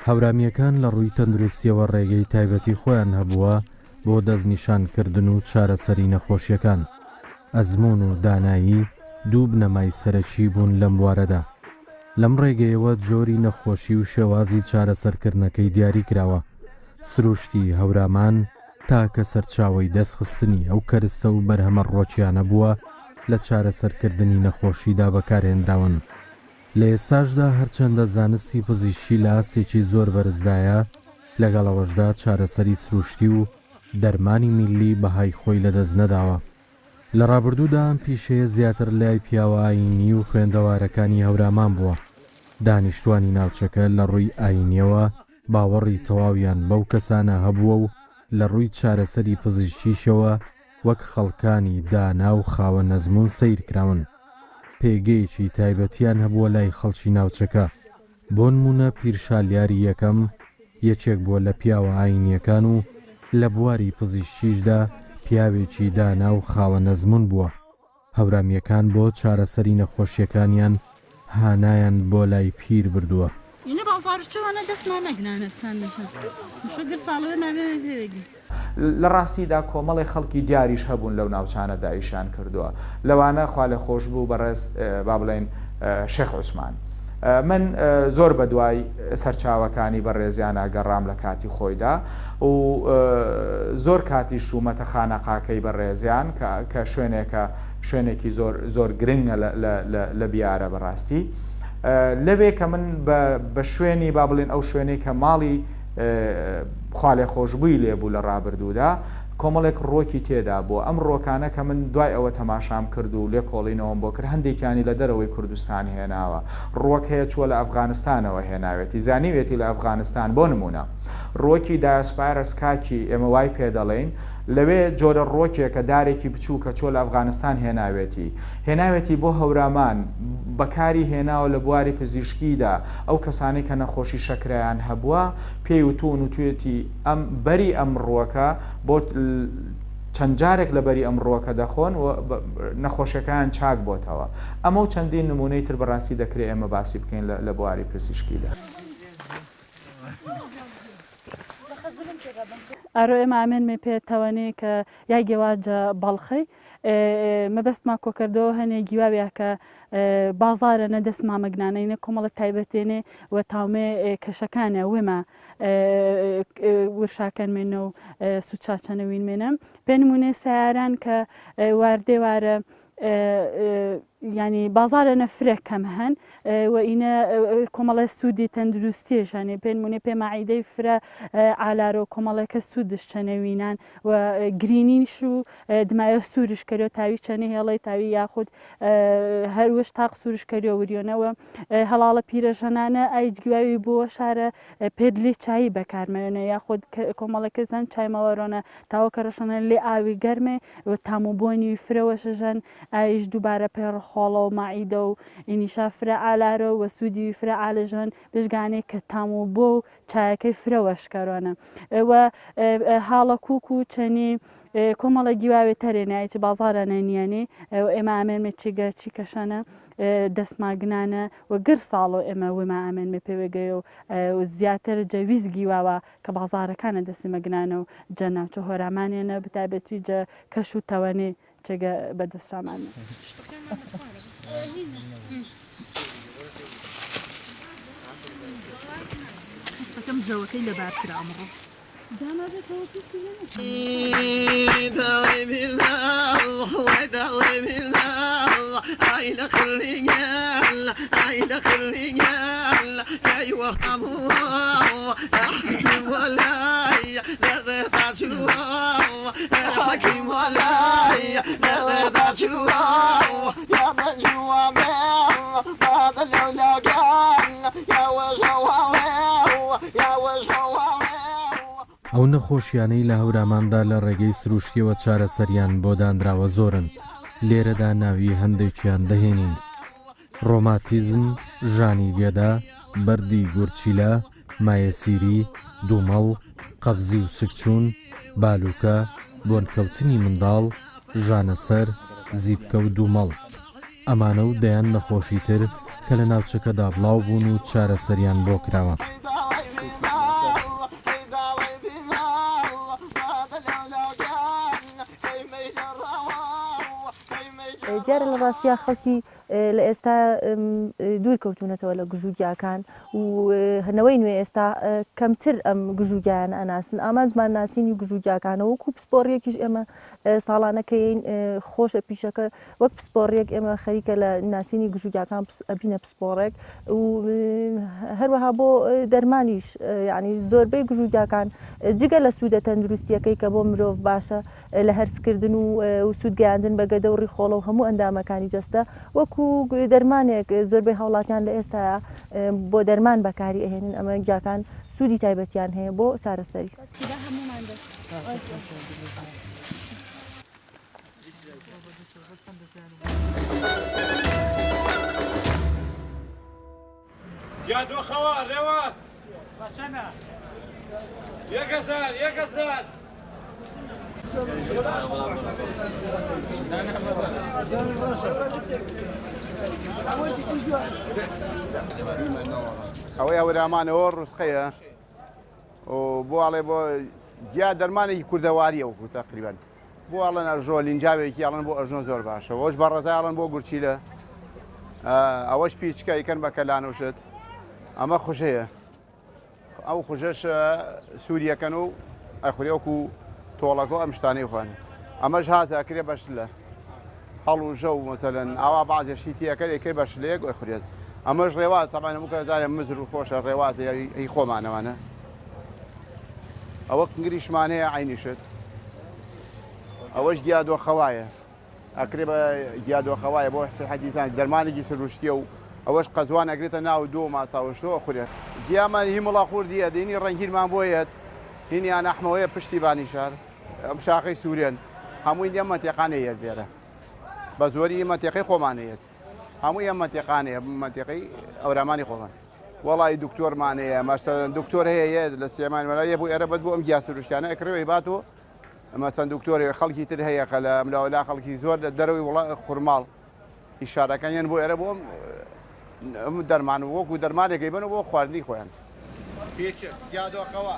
هەورامیەکان لە ڕووی تەندروستیەوە ڕێگەی تایبەتی خۆیان هەبووە بۆ دەستنیشانکردن و چارەسەری نەخۆشیەکان. ئەزموون و دانایی دوو بنەمای سەرەکی بوون لەم بوارەدا. لەم ڕێگەیەوە جۆری نەخۆشی و شێوازی چارەسەرکردنەکەی دیاری کراوە. سروشتی هەورامان تاکە سەرچاوی دەستخستنی ئەو کەرستە و بەرهەمە ڕۆکیانە بووە لە چارەسەرکردنی نەخۆشیدا بەکارهێنراون. لە ئێستاشدا هەرچەندە زانستی پزیشکی لە ئاسێکی زۆر بەرزدایە، لەگەڵەوەشدا چارەسەری سروشتی و دەرمانی میلی بەهای خۆی لەدەست نەداوە. لە ڕابردوودا ئەم پیشەیە زیاتر لای پیاوە ئاینی و خوێندەوارەکانی هەورامان بووە. دانیشتوانی ناوچەکە لە ڕووی ئاینیەوە باوەڕی تەواویان بەو کەسانە هەبووە و لە ڕووی چارەسەری پزیشکیشەوە وەک خەڵکانی دانا و خاوە نەزمون سەیرکراون. پێگەیەکی تایبەتیان هەبووە لای خەڵکی ناوچەکە. بۆ نمونە پیرشالیاری یەکەم یەکێک بووە لە پیاوە ئاینیەکان و لە بواری پزیشکیشدا پیاوێکی دانا و خاوە نەزمون بووە. هەورامیەکان بۆ چارەسەری نەخۆشیەکانیان هانایان بۆ لای پیر بردووە. لە ڕاستیدا کۆمەڵی خەڵکی دیاریش هەبوون لەو ناوچانە دایشان کردووە. لەوانە خوا لە خۆش بوو بەڕێز با بڵێن شێخ عوسمان. من زۆر بە دوای سەرچاوەکانی بەڕێزیانە گەڕام لە کاتی خۆیدا و زۆر کاتی شومەتە خانەقاکەی بەڕێزیان کە شوێنێکی زۆر گرنگە لە بیارە بەڕاستی. لەوێ کە من بە شوێنی با بڵێن ئەو شوێنەی کە ماڵی خوا لێ خۆشببووی لێبوو لە ڕابردوودا کۆمەڵێک ڕۆکی تێدا بوو. ئەم ڕۆکانە کە من دوای ئەوە تەماشام کرد و لێ کۆڵینەوەم بۆ کرد هەندێکیانی لە دەرەوەی کوردستان هێناوە. ڕۆک هەیە چووە لە ئەفغانستانەوە هێناوێتی زانیوێتی لە ئەفغانستان بۆ نمونە ڕۆکی دایسپایرەس کاکی ئێمە وای پێ دەڵێن لەوێ جۆرە ڕۆکێکە دارێکی بچووکە چۆ لە ئەفغانستان هێناوێتی بۆ هەورامان بەکاری هێناوە لە بواری پزیشکیدا ئەو کەسانی کە نەخۆشی شەکرایان هەبووە پێی وتون و توێتی ئەم بەری ئەم ڕۆکە بۆ چەند جارێک لە بەری ئەم ڕۆکە دەخۆن و نەخۆشیەکان چاک بۆتەوە. ئەمە و چەندین نمونەی تر بەڕاستی دەکرێت ئێمە باسی بکەین لە بواری پزیشکیدا. ئەرۆ ئێمە ئامێنمێ پێتەوەنێ کە یای گێواجە بەڵخەی مەبەستما کۆکردەوە هەنێ گیواویا کە بازارە نەدەستما مەگنانەینە کۆمەڵە تایبەتێنێ و تاومێ کەشەکانە وێمە ورشاکەنمێنە و سوچاچەنەوینمێنم پێ نمونێ سیاران کە واردێوارە ینی بازارە نەفرە کەم هەن و ئینە کۆمەڵە سوودی تەندروستیشانێ پێنمونێ پێماعیدەی فرە ئالارۆ کۆمەڵەکە سوودش چەنەوینان و گرینیش و دمایە سوورش کەرێ تاوی چەنە هێڵی تاوی یاخود هەروەش تاق سوورش کەریە وریۆنەوە هەڵاڵە پیرەژەنانە ئایجگوواوی بۆ شارە پێدلێ چایی بەکارمەوێنە یاخود کۆمەڵەکە زەن چایمەوەڕۆنە تاوەکە ڕەشەنە لێ ئاوی گەرمێ و تاموبۆنی فرەوەشەژەن ئایش دووبارە پێڕ خۆڵە و ماعیدە و ئینیشا فرە ئالارە و سوودی فرە ئالەژەن بژگانێک کە تامو بۆ و چایەکەی فرەوەشکەرۆنە و حاڵە کوک و چەنی کۆمەڵە گیواوێ تەرێنایکی بازارە نەنیانێ ئێمە ئامێنمێ چیگە چی کەشانە دەستماگنانە و گر ساڵۆ ئێمە وێمە ئامێنمێ پێوێگەی و زیاتر جەویز گیواوە کە بازارەکانە دەستی مەگنانە و جەناوچە هۆرامانێنە بتایبەتی جە کەش و تەوەنێ چێگە بەدەستشامانە. کەم زەوەکەی لەبار کرا ئەمڕۆ. ئەو نەخۆشیانەی لە هەوراماندا لە ڕێگەی سروشتیەوە چارەسەریان بۆ دانراوە زۆرن. لێرەدا ناوی هەندێکیان دەهێنین: ڕۆماتیزم، ژانی گێدا، بەردی گورچیلە، مایەسیری، دوومەڵ، قەبزی و سکچوون، بالووکە، بۆنکەوتنی منداڵ، ژانەسەر، زیبکە و دوومەڵ. ئەمانە و دەیان نەخۆشی تر کە لە ناوچەکەدا بڵاو بوون و چارەسەریان بۆ کراوە. دیارە لە ڕاستیا خەڵکی لە ئێستا دوور کەوتونەتەوە لە گژوگیاکان و هەنەوەی نوێ ئێستا کەمتر ئەم گژوگیان ئەناسن. ئامانجمان ناسینی گژوگیاکانەوە وەکو پسپۆڕیەکیش ئێمە ساڵانەکەین خۆشە پیشەکە وەک پسپۆڕیەک ئێمە خەریکە لە ناسینی گژوگیاکان ئەبینە پسپۆڕێک و هەروەها بۆ دەرمانیش یعنی زۆربەی گژوگیاکان جگە لە سوودە تەندروستیەکەی کە بۆ مرۆڤ باشە لە هەرسکردن و سوودگەیاندن بە گەدە و ڕیخۆڵە و هەموو ئەندامەکانی جەستە وەکو دەرمانێک زۆربەی هاوڵاتیان لە ئێستاە بۆ دەرمان بەکاری ئەهێنن. ئەمە گیاکان سوودی تایبەتیان هەیە بۆ چارەسەری. یا دو خوار رواس یک هزار ئەوەی هەورامانەوە ڕوسقەیە و بۆ ئاڵێ بۆ جیا دەرمانێکی کوردەواریە وەکو تەقریبەن بۆ ئاڵەن ئەژۆ لینجاوێکی ئاڵن بۆ ئەژنۆ زۆر باشە ئەوەش بە ڕێزایڵن بۆ گورچیلە ئەوەش پیچکە ئیکەن بە کەلانوشت ئەمە خوشەیە ئەو خوشەش سووریەکەن و ئەخوری وەکو تۆڵەکە ئەم شتانەی خوێن ئەمەش هازاکرێ بەش لە هەڵ و ژە و مەسەلەن ئاوا بازێشی تیەکە لێکەی بەشلەیەک ئەخورێت ئەمەش ڕێوات تەمانە مکە زارێ مزر و خۆشە ڕێوات هی خۆمانەوانە ئەوە کنگریشمانەیە عینیشت ئەوەش گیادۆ خەوایە ئەکرێ بە گیادۆ خەوایە بۆ حەدیزان دەرمانێکی سروشتیە و ئەوەش قەزوان ئەگرێتە ناو دۆ ماساوەشتەوە خورێت گیامان هی مڵا خوردیە دینی ڕەنگیرمان بۆیەت هینیان ئەحمەوەیە پشتی بانی شار ئەم شاخی سوورێن هەمووی ئەم مەتێقانەیەت بێرە بە زۆری مەتێقی خۆمانەیەت هەمووی ئەم مەتێقانەیە مەتێقی ئەورامانی خۆمان وەڵی دکتۆرمانەیە مەسەن دکتۆر هەیە لە سێمان وەلایە بۆ ئێرە بەت بۆ ئەم گیا سروشتیانە ئەکرێەوەی باتەوە مەسەن دکتۆری خەڵکی تر هەیە کە لە ملاوەلا خەڵکی زۆر لە دەرەوەی وڵا خورماڵ ئیشارەکانیان بۆ ئێرە بۆ ئەم دەرمان وەکو دەرمانێکی بن و بۆ خواردنی خۆیان یادۆخەوە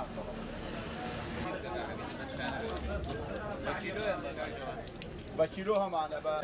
بە کیلۆ هەمانە بە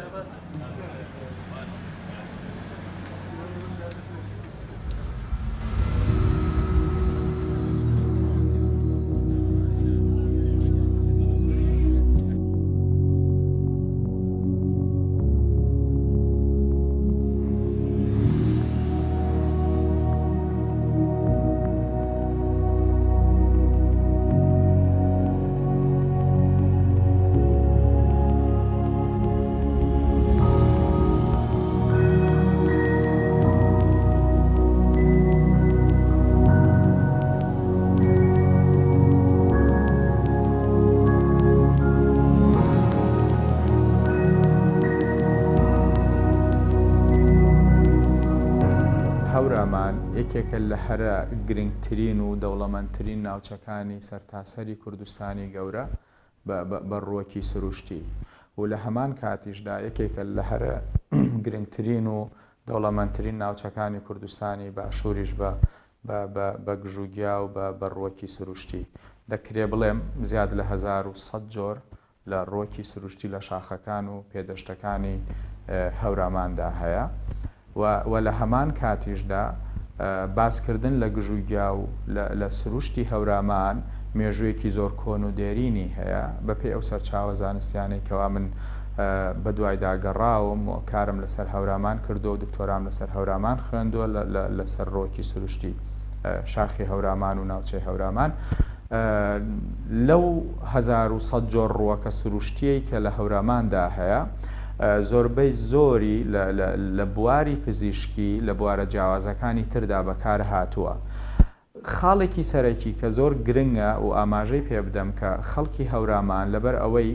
یەکێکە لە هەرە گرنگترین و دەوڵەمەندترین ناوچەکانی سەرتاسەری کوردستانی گەورە بە ڕووەکی سروشتی و لە هەمان کاتیشدا یەکێکە لە هەرە گرنگترین و دەوڵەمەندترین ناوچەکانی کوردستانی باشووریش بە گژوگیا و بە ڕووەکی سروشتی دەکرێ بڵێم زیاد لە 1100 جۆر لە ڕووەکی سروشتی لە شاخەکان و پێدەشتەکانی هەوراماندا هەیە و لە هەمان کاتیشدا باسکردن لە گژوگیا و لە سروشتی هەورامان مێژوویەکی زۆر کۆن و دێرینی هەیە بەپێی ئەو سەرچاوە زانستیانەی کەوا من بە دوای داگەڕاوم و کارم لەسەر هەورامان کردو و دکتۆرام لەسەر هەورامان خوێندووە لەسەر ڕۆکی سروشتی شاخی هەورامان و ناوچەی هەورامان لەو 1100 جۆر ڕووەکە سروشتیەی کە لە هەوراماندا هەیە زۆربەی زۆری لە بواری پزیشکی لە بوارە جیاوازەکانی تردا بەکار هاتووە خاڵێکی سەرەکی کە زۆر گرنگە و ئاماژەی پێ بدەم کە خەڵکی هەورامان لەبەر ئەوەی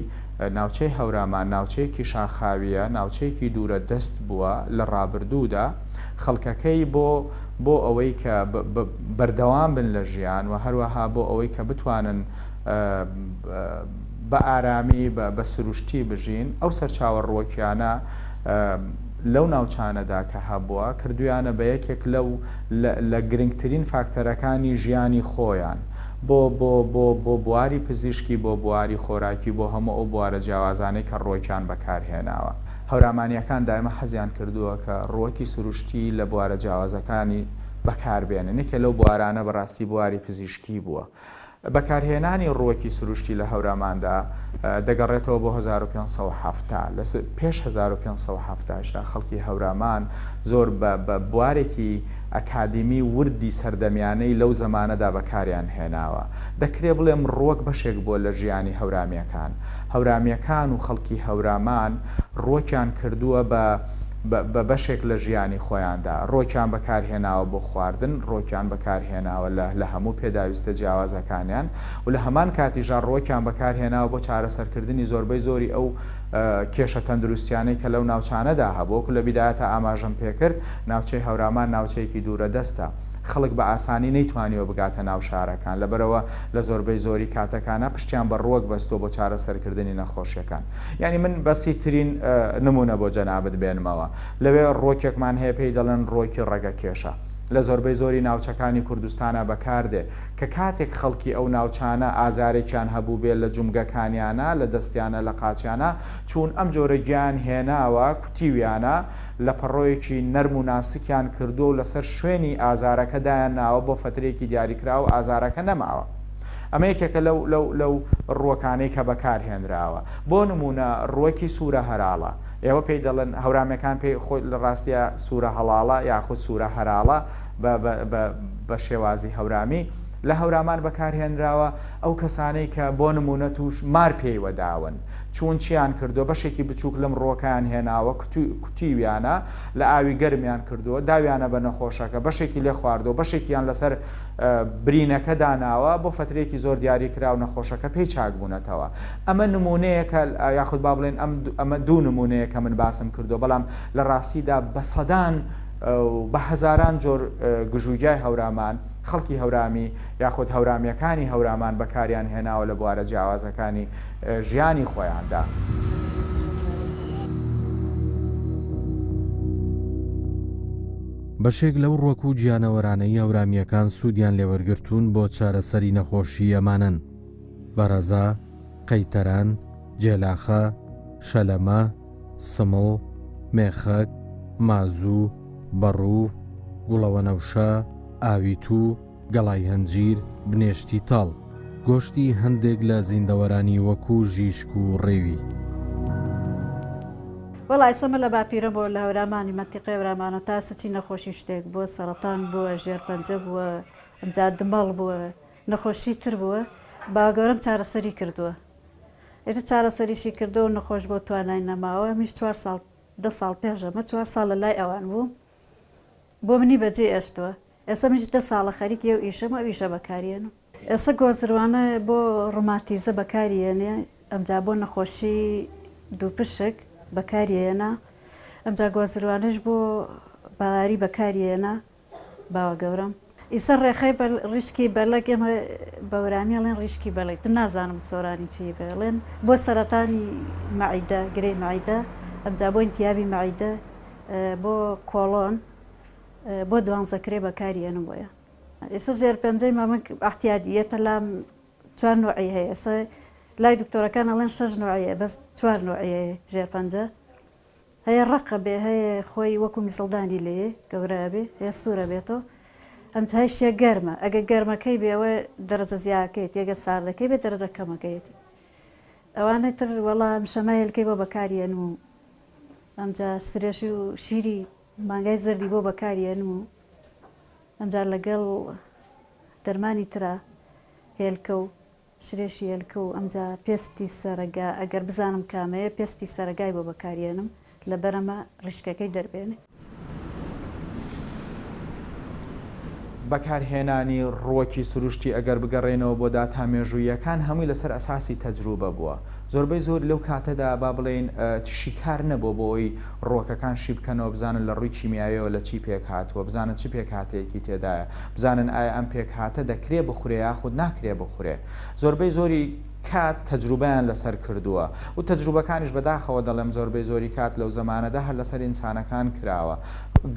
ناوچەی هەورامان ناوچەیەکی شاخاویە ناوچەیەکی دوورە دەست بووە لە ڕابردوودا خەڵکەکەی بۆ ئەوەی کە بەردەوام بن لە ژیان و هەروەها بۆ ئەوەی کە بتوانن بە ئارامی بە سروشتی بژین ئەو سەرچاوە ڕۆکیانە لەو ناوچانەدا کە هەبووە کردویانە بە یەکێک لە گرنگترین فاکتەرەکانی ژیانی خۆیان بۆ بواری پزیشکی بۆ بواری خۆراکی بۆ هەموو ئەو بوارە جیاوازانەی کە ڕۆیان بەکارهێناوە هەورامانیەکان دائما حەزیان کردووە کە ڕۆکی سروشتی لە بوارە جیاوازەکانی بەکاربێنن نەکە لەو بوارانە بەڕاستی بواری پزیشکی بووە بەکارهێنانی ڕۆکی سروشتی لە هەوراماندا دەگەڕێتەوە بۆ 1570 پێش 1570 خەڵکی هەورامان زۆر بە بوارێکی ئەکادمی وردی سەردەمیانەی لەو زمانەدا بەکاریان هێناوە دەکرێت بڵێم ڕۆک بەشێک بۆ لە ژیانی هەورامیەکان و خەڵکی هەورامان ڕۆکیان کردووە بە بەشێک لە ژیانی خۆیاندا ڕۆکیان بەکارهێناوە بۆ خواردن ڕۆکیان بەکارهێناوە لە هەموو پێداویستە جیاوازەکانیان و لە هەمان کاتیژان ڕۆکیان بەکارهێناوە بۆ چارەسەرکردنی زۆربەی زۆری ئەو کێشە تەندروستیانەی کە لەو ناوچانەدا هەبووەکو لە بیدایەتە ئاماژەم پێکرد ناوچەی هەورامان ناوچەیەکی دوورە دەستە خەڵک بە ئاسانی نەیتوانیەوە بگاتە ناو شارەکان لەبەرەوە لە زۆربەی زۆری کاتەکانە پشتیان بە ڕۆک بەستۆ بۆ چارەسەرکردنی نەخۆشیەکان یعنی من بەسی ترین نمونە بۆ جەنابەت بێنمەوە لەوێ ڕۆکێکمان هەیە پێی دەڵێن ڕۆکی ڕێگە کێشە لە زۆربەی زۆری ناوچەکانی کوردستانە بەکاردێ کە کاتێک خەڵکی ئەو ناوچانە ئازارێکیان هەبوو بێت لە جومگەکانیانە لە دەستیانە لە قاچیانە چون ئەم جۆرە گیان هێناوە کوتیویانە لە پەڕۆیەکی نەرم و ناسکیان کردو و لەسەر شوێنی ئازارەکەدایان ناوە بۆ فترێکی دیاریکرا و ئازارەکە نەماوە ئەمە یەکێکە لەو ڕووەکانەی کە بەکارهێنراوە بۆ نمونە ڕووەکی سوورە هەراڵە ئێوە پێی دەڵێن هەورامەکان پێی خۆی لە ڕاستیە سوورە هەڵاڵە یاخود سوورە هەراڵە بە شێوازی هەورامی لە هەورامان بەکارهێنراوە ئەو کەسانەی کە بۆ نمونە توش مار پێیوەداون چون چیان کردو بەشێکی بچووک لەم ڕۆکیان هێناوە کوتیویانە لە ئاوی گەرمیان کردووە داویانە بە نەخۆشەکە بەشێکی لێ خواردەوە بەشێکیان لەسەر برینەکە داناوە بۆ فترێکی زۆر دیاری کرا و نەخۆشەکە پێی چاک بوونەتەوە ئەمە نمونەیەکە یاخود با بڵێن ئەمە دوو نمونەیە کە من باسم کردو بەڵام لە ڕاستیدا بە سەدان بە هەزاران جۆر گژوگای هەورامان خەڵکی هەورامی یاخود هەورامیەکانی هەورامان بەکاریان هێناوە لە بوارە جیاوازەکانی ژیانی خۆیاندا. بەشێک لەو ڕۆک و گیانەوەرانەی هەورامیەکان سوودیان لێوەرگرتوون بۆ چارەسەری نەخۆشی ئەمانن بەرەزا، قەیتەران، جێلاخە، شەلەمە، سمڵ، مێخەک، مازوو، بەڕوو، گوڵەوەنەوشە، ئاویتوو، گەڵای هەنجیر، بنێشتی تاڵ، گۆشتی هەندێک لە زیندەوەرانی وەکو ژیشک و ڕێوی. وەڵای سەمە لە باپیرە بۆ لە هەورامانی مەنتیقەی هەورامانە تا سەچی نەخۆشی شتێک بووە سەرەتان بووە ژێرپەنجە بووە ئەمجا دمەڵ بووە نەخۆشی تر بووە با گەورەم چارەسەری کردووە ئێرە چارەسەریشی کردەوە نەخۆش بۆ توانای نەماوە میش 2 ساڵ پێشەمە 4 ساڵ لە لای ئەوان بوو بۆ منی بەجێ ئێشتووە ئێستا میش 10 ساڵە خەریک یە و ئیشەمە ئیشە بەکارێنم ئێستا گۆزروانە بۆ ڕوماتیزە بەکارێنێ ئەمجا بۆ نەخۆشی دووپشک بەکارێنە ئەمجا گۆزروانش بۆ باواری بەکارێنە باوە گەورم ئیسە ڕێخەی ڕیشکی بەلەک ئێمە بەورامیڵێن ڕیشکی بەڵێت نازانم سۆرانی چی بڵێن بۆ سەرەتانی مەعیدە گرەی مەعیدە ئەمجا بۆ ئینتیابی مەعیدە بۆ کۆڵۆن بۆ دوانزەکرێ بەکارێنم بۆیە ئێستا ژێرپەنجەی مامە ئەحتیادیەتە لام 4 نوعی هەیە ئێستا لای دکتۆرەکان ئەڵێن 6 نوعیە بەس 4 نوعیە ژێرپەنجە هەیە ڕقە بێ هەیە خۆی وەکو میسڵدانی لێ گەورە بێ هەیە سوورە بێتەوە ئەمجا هەیشیە گەرمە ئەگە گەرمەکەی بێەوە دەرەجە زیاکەیت ئەگە ساردەکەی بێت دەرەجە کەمەکەیەتی ئەوانەی تر وەڵام شەمایلکەی بۆ بەکارێن و ئەمجا سرێشی و شیری مانگای زەردی بۆ بەکارێنم و ئەمجا لەگەڵ دەرمانی ترە هێلکە و شرێشی هێلکە و ئەمجا پێستی سەرەگا ئەگەر بزانم کامەیە پێستی سەرەگای بۆ بەکارێنم لە بەرەمە ڕیشکەکەی دەربێنێ بەکارهێنانی ڕووەکی سروشتی ئەگەر بگەڕێنەوە بۆ داتامێژوویەکان هەمووی لەسەر ئەساسی تەجروبە بووە. زۆربەی زۆر لەو کاتەدا با بڵێن شیکار نەبوو بۆی ڕۆکەکان شی بکەنەوە بزانن لە ڕووی کیمیایەوە لە چی پێک هاتووە، بزانن چی پێک هاتەیەکی تێدایە، بزانن ئایا ئەم پێک هاتە دەکرێ بخورێ یاخود ناکرێ بخورێ. زۆربەی زۆری کات تەجروبیان لەسەر کردووە و تەجروبەکانیش بەداخەوە دەڵێم زۆربەی زۆری کات لەو زمانەدا هەر لەسەر ئینسانەکان کراوە.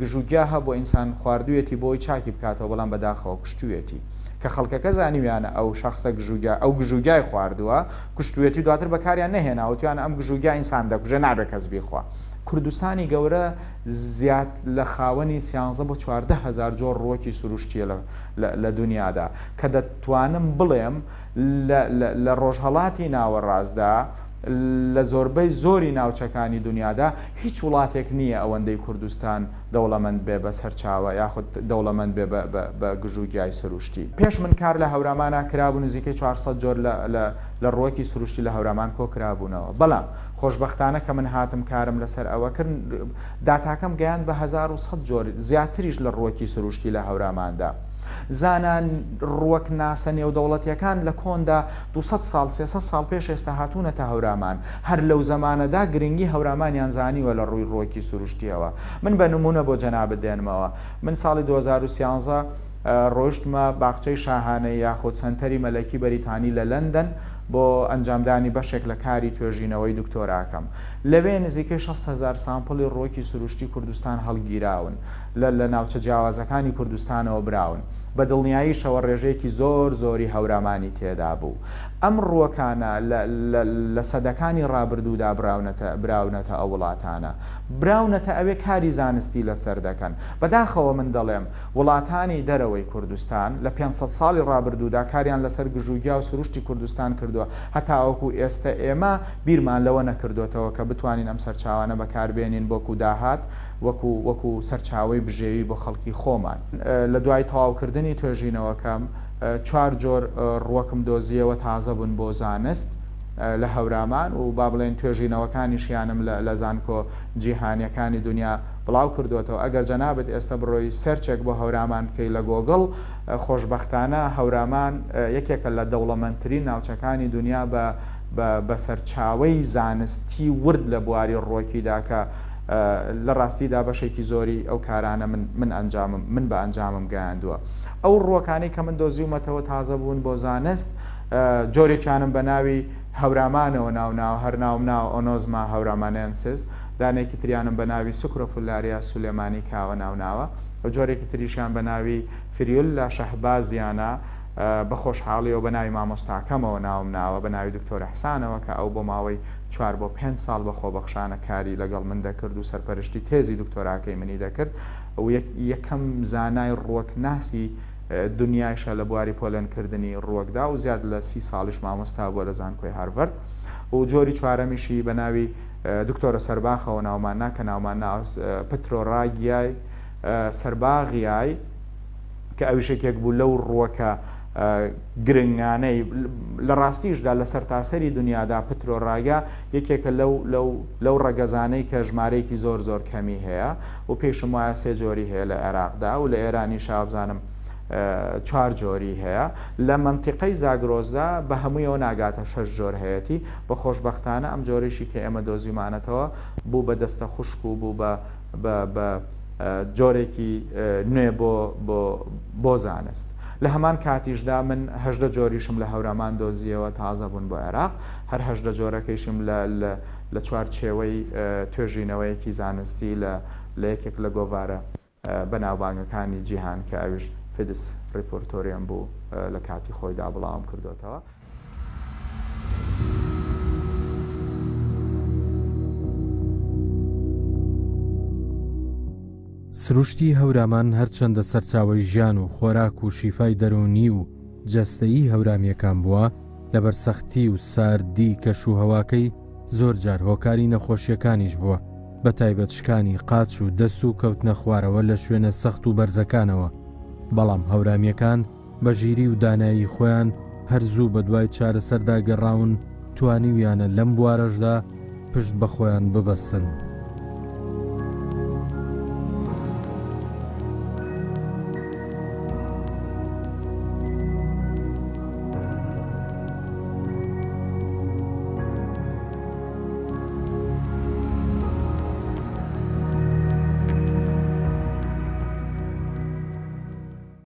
گژوگیا هە بۆ ئینسان خواردوێتی بۆی چاکی بکاتەوە بەڵام بەداخەوە کوشتوێتی کە خەڵکەکە زانیویانە ئەو شخصە گژوگیا ئەو گژوگای خواردووە کوشتوێتی دواتر بەکاریان نەهێناوتیان ئەم گژوگیا ئینسان دەکوژە نابێت کەس بیخوا. کوردستانی گەورە زیاد لە خاوەنی 13 بۆ 14,000 جۆر ڕۆکی سروشتیە لە دنیادا کە دەتوانم بڵێم لە ڕۆژهەڵاتی ناوەڕاستدا لە زۆربەی زۆری ناوچەکانی دنیادا هیچ وڵاتێک نییە ئەوەندەی کوردستان دەوڵەمەند بێ بە سەرچاوە یاخود دەوڵەمەند بێ بە گژوگیای سروشتی. پێش من کار لە هەورامانە کرابوو نزیکەی 400 جۆر لە ڕۆکی سروشتی لە هەورامان کۆ کرابوونەوە. بەڵام خۆشبەختانە کە من هاتم کارم لەسەر ئەوە کرد داتاکەم گەیان بە 1100 جۆر زیاتریش لە ڕۆکی سروشتی لە هەوراماندا. زانان ڕووەک ناسە نێودەوڵەتیەکان لە کۆندا 200 ساڵ 300 ساڵ پێش ئێستا هاتوونەتە هەورامان هەر لەو زمانەدا گرنگی هەورامانیان زانیوە لە ڕووی ڕۆکی سروشتیەوە. من بە نمونە بۆ جەنابەت دێنمەوە. من ساڵی 2013 ڕۆیشتمە باخچەی شاهانەی یاخود سەنتەری مەلەکی بەریتانی لە لەندەن بۆ ئەنجامدانی بەشێک لە کاری توێژینەوەی دکتۆراکەم. لەوێ نزیکەی 60,000 سامپڵی ڕۆکی سروشتی کوردستان هەڵگیراون لە ناوچە جیاوازەکانی کوردستانەوە براون. بە دڵنیاییشەوە ڕێژەیەکی زۆر زۆری هەورامانی تێدا بوو. ئەم ڕووەکانە لە سەدەکانی ڕابردوودا براونەتە ئەو وڵاتانە. براونەتە ئەوێ کاری زانستی لەسەر دەکەن. بەداخەوە من دەڵێم وڵاتانی دەرەوەی کوردستان لە 500 ساڵی ڕابردوودا کاریان لەسەر گژوگیا و سروشتی کوردستان کردووە هەتا وەکو ئێستا ئێمە بیرمان لەوە نەکردوێتەوە کە بتوانین ئەم سەرچاوانە بەکاربێنین بۆکو داهات وەکو سەرچاوی بژێوی بۆ خەڵکی خۆمان. لە دوای تەواوکردنی توێژینەوەکەم 4 جۆر ڕووەکم دۆزیەوە تازە بوون بۆ زانست لە هەورامان و با بڵێن توێژینەوەکانیشیانم لە زانکۆ جیهانیەکانی دنیا بڵاو کردوێتەوە. ئەگەر جەنابەت ئێستا بڕۆی سەرچێک بۆ هەورامان بکەی لە گۆگڵ خۆشبەختانە هەورامان یەکێکە لە دەوڵەمەندترین ناوچەکانی دنیا بە سەرچاوەی زانستی ورد لە بواری ڕۆکیدا کە لە ڕاستیدا بەشێکی زۆری ئەو کارانە من بە ئەنجامم گەیاندووە. ئەو ڕووەکانی کە من دۆزیومەتەوە تازە بوون بۆ زانست جۆرێکیانم بە ناوی هەورامانەوە ناو هەر ناوم ناو ئۆنۆزما هەورامانێنسز دانێکی تریانم بە ناوی سوکرۆفولاریا سولێمانی کاوە ناوناوە و جۆرێکی تریشیان بە ناوی فریول لە شەهبازیانە بە خۆشحاڵیەوە بە ناوی مامۆستاکەمەوە ناوم ناوە بە ناوی دکتۆر حسانەوە کە ئەو بۆ ماوەی 4 بۆ 5 ساڵ بە خۆبەخشانە کاری لەگەڵ من دەکرد و سەرپەرشتی تێزی دکتۆراکەی منی دەکرد و یەکەم زانای ڕووەک ناسی دنیایشە لە بواری پۆلەنکردنی ڕووەکدا و زیاد لە 30 ساڵیش مامۆستا بووە لە زانکۆی هارڤەرد و جۆری چوارەمیشی بە ناوی دکتۆرە سەرباخەوە ناومان ناکە ناومان پترۆڕاگیای سەرباغیای کە ئەویشێکێک بوو لەو ڕووەکە گرنگانەی لە ڕاستیشدا لە سەرتاسەری دنیادا پترۆڕاگا یەکێکە لەو ڕەگەزانەی کە ژمارەیەکی زۆر زۆر کەمی هەیە و پێشم وایە 3 جۆری هەیە لە عێراقدا و لە ئێرانی شابزانم 4 جۆری هەیە. لە منتیقەی زاگرۆزدا بە هەموویەوە ناگاتە 6 جۆر هەیەی. بە خۆشبەختانە ئەم جۆرێکی کە ئێمە دۆزیمانەتەوە بوو بە دەستە خوشک و بوو بە جۆرێکی نوێ بۆ زانست. لە هەمان کاتیشدا من 18 جۆریشم لە هەورامان دۆزیەوە تازە بوون بۆ عێراق هەر 18 جۆرەکەیشم لە چوارچێوەی توێژینەوەیەکی زانستی لە یەکێک لە گۆڤارە بەناوبانگەکانی جیهان کە ئەویش فیدس ریپۆرتۆریەم بوو لە کاتی خۆیدا بڵاوم کردوێتەوە. سروشتی هەورامان هەرچەندە سەرچاوی ژیان و خۆراک و شیفای دەرونی و جەستەیی هەورامیەکان بووە لەبەر سەختی و ساردی کەش و هەواکەی زۆر جار هۆکاری نەخۆشیەکانیش بووە بە تایبەت شکانی قاچ و دەست و کەوتنە خوارەوە لە شوێنە سەخت و بەرزەکانەوە. بەڵام هەورامیەکان بە ژیری و دانایی خۆیان هەرزوو بە دوای چارەسەردا گەڕاون توانیویانە لەم بوارەشدا پشت بە خۆیان ببەستن.